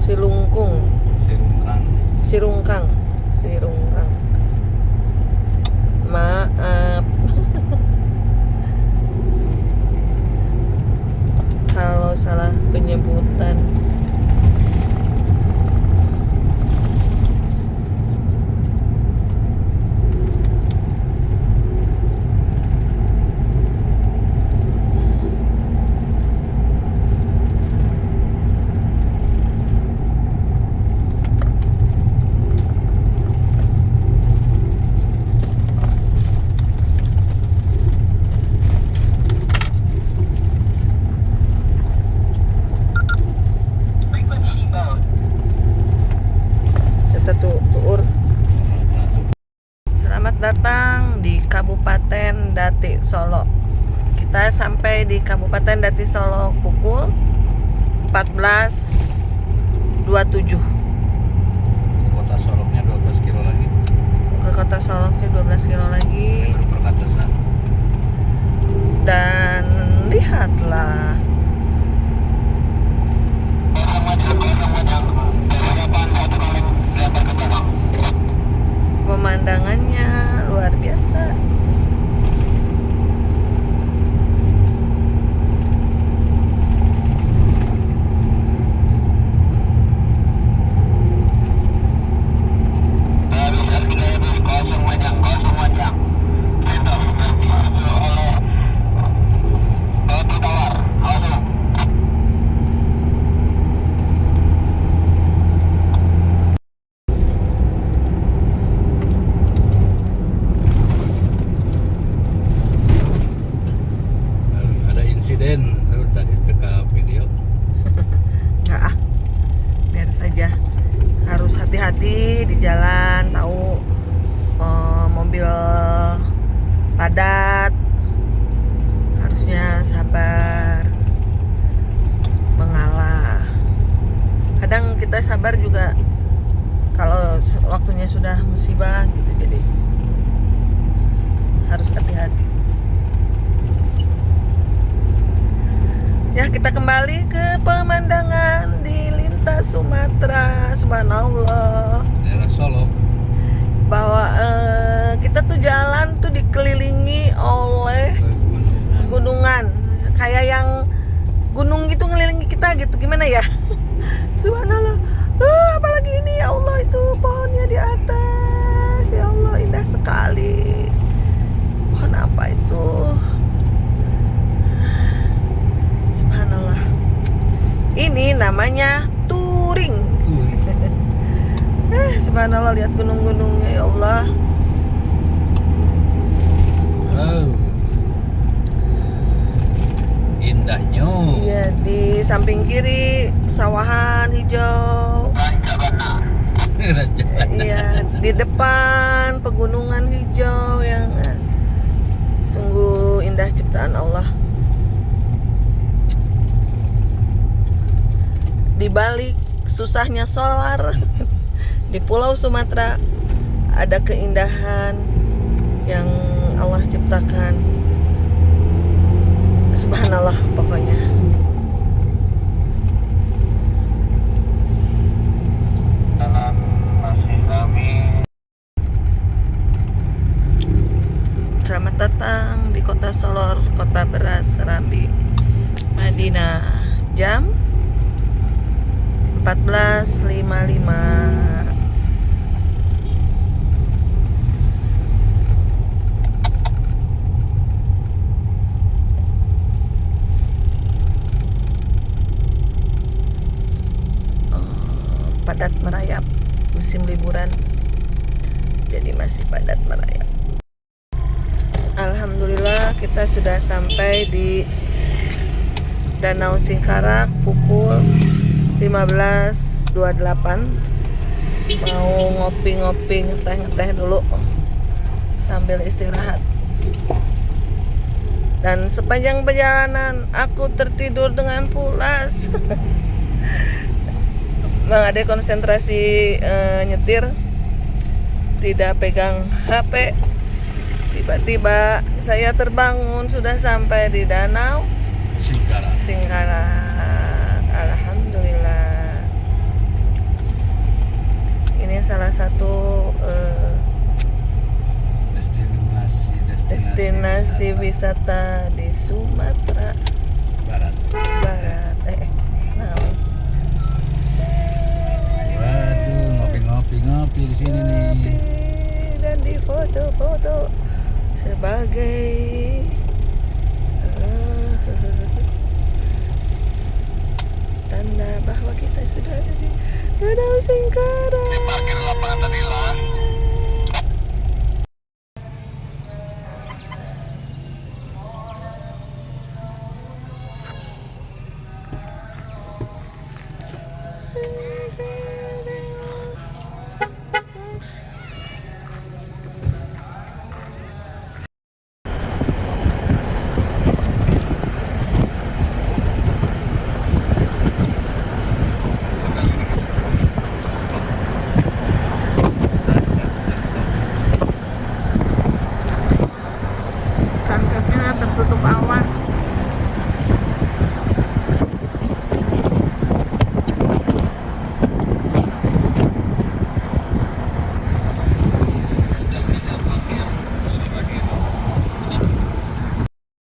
Silungkung, Sirungkang. Sirungkang. Maaf kalau salah penyebutan. Kita tuur. Selamat datang di Kabupaten Datik Solo. Kita sampai di Kabupaten Datik Solo pukul 14:27. Kota Soloknya 12 kilo lagi. Ke kota Soloknya 12 kilo lagi. Perbatasan. Dan lihatlah pemandangannya luar biasa. Ada insiden tadi teka video. Nggak ah, biar saja. Harus hati-hati di jalan, tahu mobil padat, harusnya sabar, mengalah. Kadang kita sabar juga kalau waktunya sudah musibah gitu, jadi harus hati-hati. Ya, kita kembali ke pemandangan di lintas Sumatera. Subhanallah. Daerah Solok. Bahwa kita tuh jalan tuh dikelilingi oleh gunungan. Kayak yang gunung gitu ngelilingi kita gitu. Gimana ya? Subhanallah. Apalagi ini, ya Allah, itu pohonnya di atas. Ya Allah, indah sekali. Pohon apa itu? Subhanallah. Ini namanya touring. Subhanallah, lihat gunung-gunungnya, ya Allah. Wow. Indahnya. Iya, di samping kiri sawahan hijau. Iya, di depan pegunungan hijau yang sungguh indah ciptaan Allah. Di balik susahnya solar di Pulau Sumatera ada keindahan yang Allah ciptakan. Subhanallah pokoknya. Jalan Desa Beras Serambi, Madinah. Jam 14.55. Padat merayap, musim liburan, jadi masih padat merayap. Alhamdulillah kita sudah sampai di Danau Singkarak pukul 15.28. Mau ngopi-ngopi, ngeteh-ngeteh dulu sambil istirahat. Dan sepanjang perjalanan aku tertidur dengan pulas. Bang Ade konsentrasi nyetir, tidak pegang HP. Tiba-tiba saya terbangun, sudah sampai di Danau Singkarak. Alhamdulillah. Ini salah satu destinasi wisata di Sumatera Barat. Nah, Waduh, ngopi di sini nih. dan di foto-foto sebagai tanda bahwa kita sudah ada di Danau Singkarak. Di parkir lapangan tadi lah. Sunsetnya tertutup awan.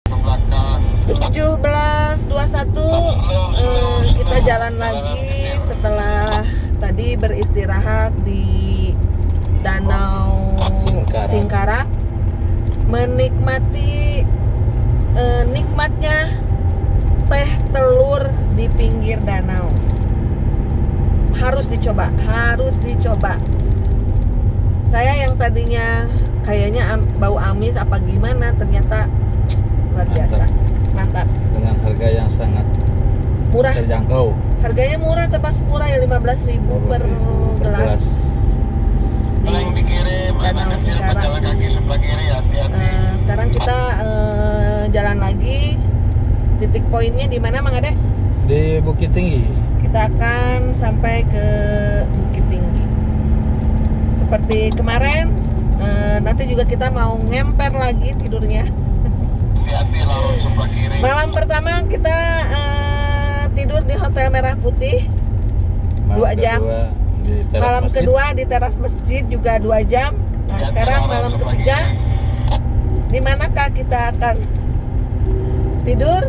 Ke belakang. 17.21 kita jalan lagi setelah tadi beristirahat di Danau Singkarak, menikmati nikmatnya teh telur di pinggir danau. Harus dicoba. Saya yang tadinya kayaknya bau amis apa gimana, ternyata luar biasa, mantap. Dengan harga yang sangat Murah. terjangkau. Harganya murah, terpas murah ya, 15.000 per gelas. Kalau yang dikirim, Danau anak kecil Singkarak. pejalan kaki sebelah kiri, hati-hati. Sekarang kita jalan lagi. Titik poinnya di mana, Mang Ade? Di Bukit Tinggi. Kita akan sampai ke Bukit Tinggi. Seperti kemarin, nanti juga kita mau ngemper lagi tidurnya. Hati-hati lalu sebelah kiri. Malam pertama kita tidur di Hotel Merah Putih 2 jam. Di teras Malam masjid. kedua di teras masjid juga 2 jam. Nah, sekarang malam ketiga, di manakah kita akan tidur?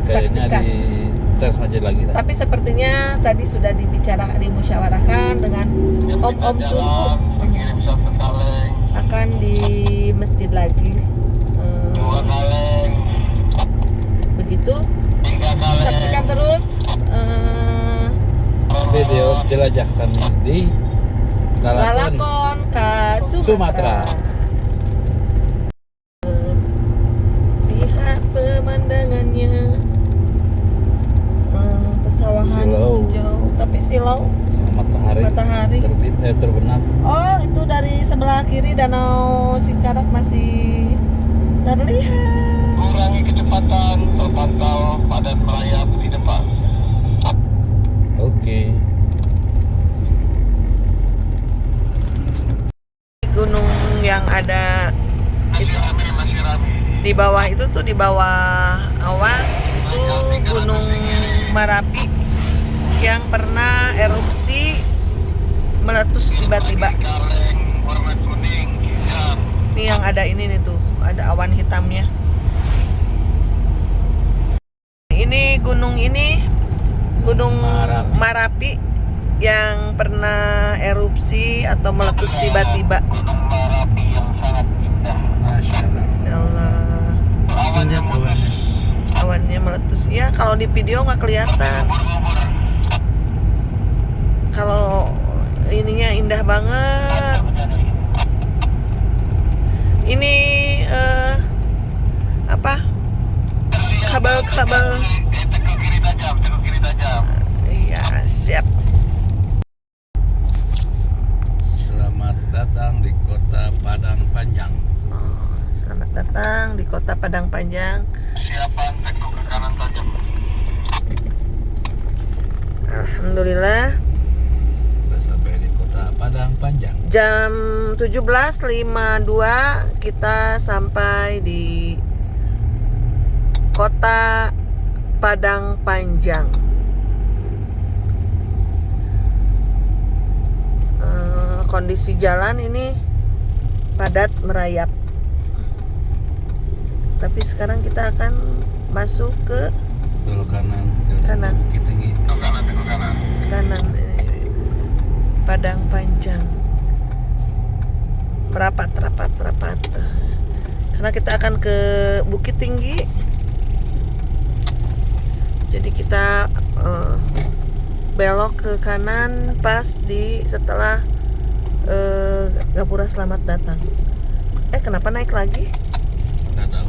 Kayaknya Saksikan. di teras masjid lagi. Tapi sepertinya tadi sudah dimusyawarahkan dengan om-om suku Dikirim 1 kaleng, akan di masjid lagi. 2 kaleng, Begitu. 3 kaleng. Saksikan terus Video jelajah kami di Lalakon. Lalakon ke Sumatera. Lihat pemandangannya, pesawahan Silau. hijau, tapi silau. Matahari. Terbit terbenam. Oh, itu dari sebelah kiri Danau Singkarak masih terlihat. Kurangi kecepatan, terpantau padat merayap di depan. Oke. Gunung yang ada Masih rame. di bawah itu tuh, di bawah awan itu Gunung Merapi yang pernah erupsi meletus tiba-tiba. Kaleng warna kuning, hijau. Ini yang ada ini nih tuh, ada awan hitamnya. ini Gunung Marapi. Marapi yang pernah erupsi atau meletus tiba-tiba. Gunung Marapi yang sangat indah. Masya Allah. Masya Allah. Kita lihat awannya. Awannya meletus. Ya kalau di video nggak kelihatan. Kalau ininya indah banget. Ini apa? Kabel-kabel. Tekuk kiri tajam, tekuk kiri tajam. Iya, siap. Selamat datang di kota Padang Panjang. Oh, selamat datang di kota Padang Panjang. Siapan tekuk ke kanan tajam. Alhamdulillah. Sudah sampai di kota Padang Panjang. Jam 17.52 kita sampai di kota Padang Panjang. Kondisi jalan ini padat merayap. Tapi sekarang kita akan masuk ke Belok kanan. Kanan. Bukit Tinggi. Tekuk kanan, tekuk kanan. kanan. Padang Panjang. Merapat. Karena kita akan ke Bukit Tinggi. Jadi kita belok ke kanan pas di setelah Gapura Selamat Datang. Kenapa naik lagi? Nggak tahu.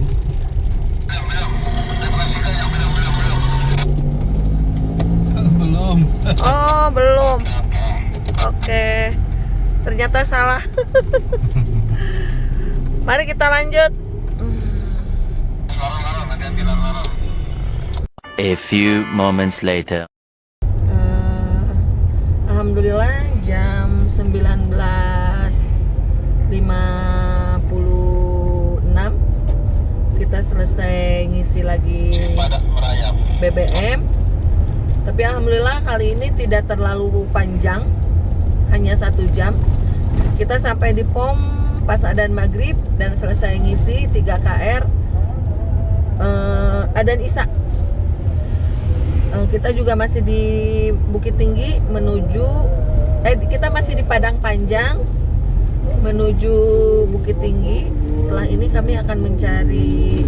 Belum. Oh, belum. Oke. Ternyata salah. Mari kita lanjut. Lorong-lorong, hati-hati lorong-lorong. A few moments later. Alhamdulillah jam 19.56 kita selesai ngisi lagi Padat merayap. BBM. Tapi alhamdulillah kali ini tidak terlalu panjang, hanya 1 jam. Kita sampai di POM pas adzan maghrib dan selesai ngisi 3 KR adzan isya. Kita juga masih di Bukit Tinggi menuju kita masih di Padang Panjang menuju Bukit Tinggi. Setelah ini kami akan mencari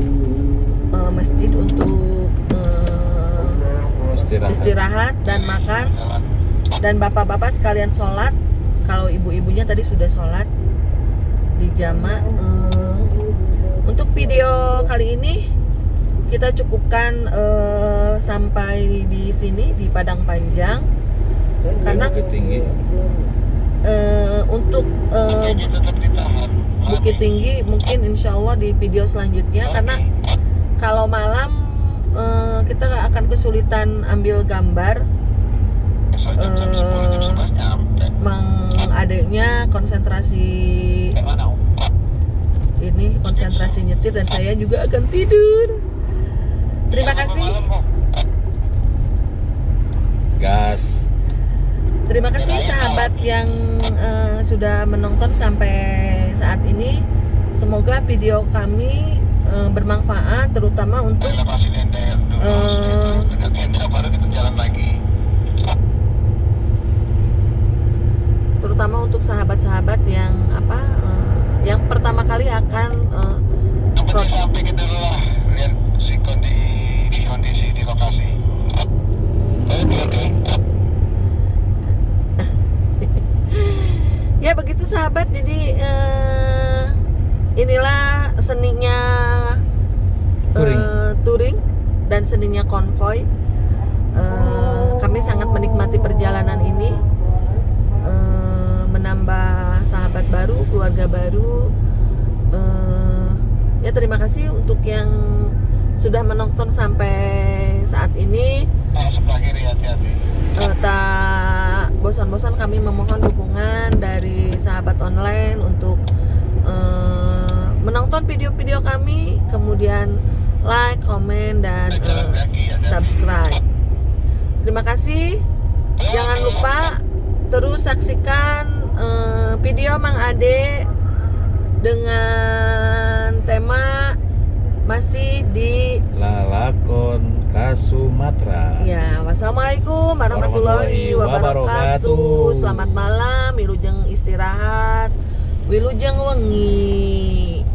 masjid untuk istirahat dan makan, dan bapak-bapak sekalian sholat. Kalau ibu-ibunya tadi sudah sholat di jama'. Untuk video kali ini kita cukupkan sampai di sini di Padang Panjang, karena Bukit Tinggi. untuk Tetap ditahan. Bukit Tinggi mungkin insya Allah di video selanjutnya, karena kalau malam kita akan kesulitan ambil gambar. Mang adeknya konsentrasi nyetir dan saya juga akan tidur. Terima kasih. Gas. Terima kasih sahabat yang sudah menonton sampai saat ini. Semoga video kami bermanfaat, terutama untuk baru kita jalan lagi. terutama untuk sahabat-sahabat yang yang pertama kali akan Sampai kita dulu lah lihat si kondisi di lokasi. ya begitu sahabat. Jadi inilah seninya touring dan seninya konvoy. Kami sangat menikmati perjalanan ini, menambah sahabat baru, keluarga baru. Ya terima kasih untuk yang sudah menonton sampai saat ini. Sebelah kiri, hati-hati. Tak bosan-bosan kami memohon dukungan dari sahabat online untuk menonton video-video kami, kemudian like, komen, dan subscribe. Terima kasih. Jangan lupa terus saksikan video Mang Ade dengan tema masih di Lalakon ka Sumatera. ya. Wassalamualaikum warahmatullahi wabarakatuh. Selamat malam, wilujeng istirahat, wilujeng wengi.